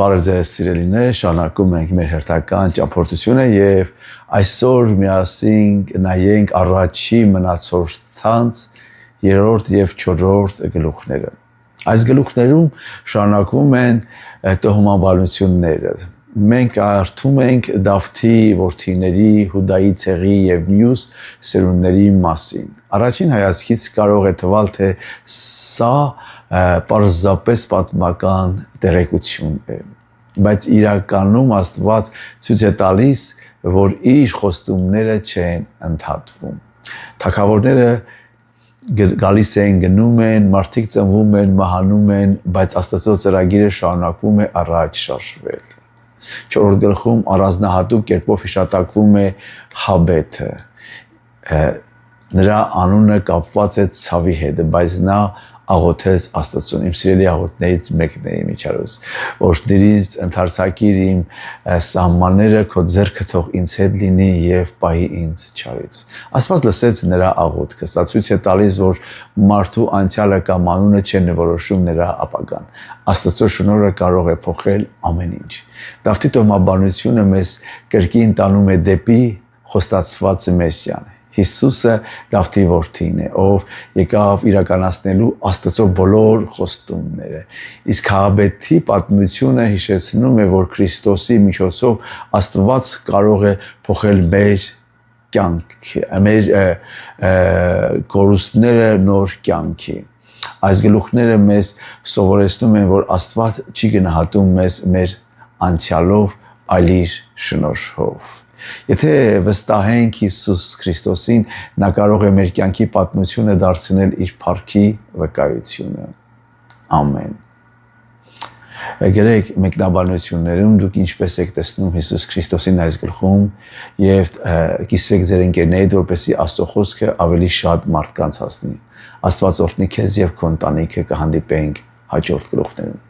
Բարև ձեզ սիրելիներ, շարունակում ենք մեր հերթական ճամփորդությունը եւ այսօր միասին նայենք առաջի մնացորդանց 3-րդ եւ 4-րդ գլուխները։ Այս գլուխներում շարունակվում են տոհմաբանությունները։ Մենք արդում ենք Դավթի որդիների, Հուդայի ցեղի եւ մյուս սերունդների մասին։ Առաջին հայացքից կարող է թվալ, թե սա պարզապես պատմական տեղեկություն է, բայց իրականում Աստված ցույց է տալիս, որ իր խոստումները չեն ընդհատվում։ Թագավորները գալիս են, գնում են, մարդիկ ծնվում են, մահանում են, բայց Աստծո ծրագիրը շարունակվում է առաջ շարժվել։ 4-րդ գլխում առանձնահատուկ կերպով հիշատակվում է Հաբեթը։ Նրա անունը կապված է ցավի հետ, բայց նա աղոթեց Աստծուն։ Իմ սիրելի աղոթներից մեկն է Միչարոս, օրհնիրից ընդարձակիր իմ սահմանները, քո ձեռքը թող ինձ հետ լինի եւ պահի ինձ չարից։ Աստված լսեց նրա աղոթքը։ Սա ցույց է տալիս, որ մարդու անցյալը կամ անունը չեն որոշում նրա ապագան։ Աստծո շնորհը կարող է փոխել ամեն ինչ։ Դավթի տոհմաբանությունը մեզ կրկին տանում է դեպի խոստացված Մեսիան։ Հիսուսը Դավթի որդին է, ով եկավ իրականացնելու Աստծո բոլոր խոստումները։ Իսկ Հաբեթի պատմությունը հիշեցնում է, որ Քրիստոսի միջոցով Աստված կարող է փոխել մեր կյանքը, մեր կորուստները նոր կյանքի։ Այս գլուխները մեզ սովորեցնում են, որ Աստված չի գնահատում մեզ մեր անցյալով, այլ իր շնորհով։ Եթե վստահենք Հիսուս Քրիստոսին, նա կարող է մեր կյանքի պատմությունը դարձնել իր փառքի վկայությունը։ Ամեն։ Գերեք մեկնաբանություններում դուք ինչպես եք տեսնում Հիսուս Քրիստոսին այս գլխում եւ կիսվեք ձեր ընկերներիդ, որպեսզի Աստծո խոսքը ավելի շատ մարդկանց հասնի։ Աստված օրհնի քեզ եւ քո ընտանիքը, կհանդիպենք հաջորդ գլուխներում։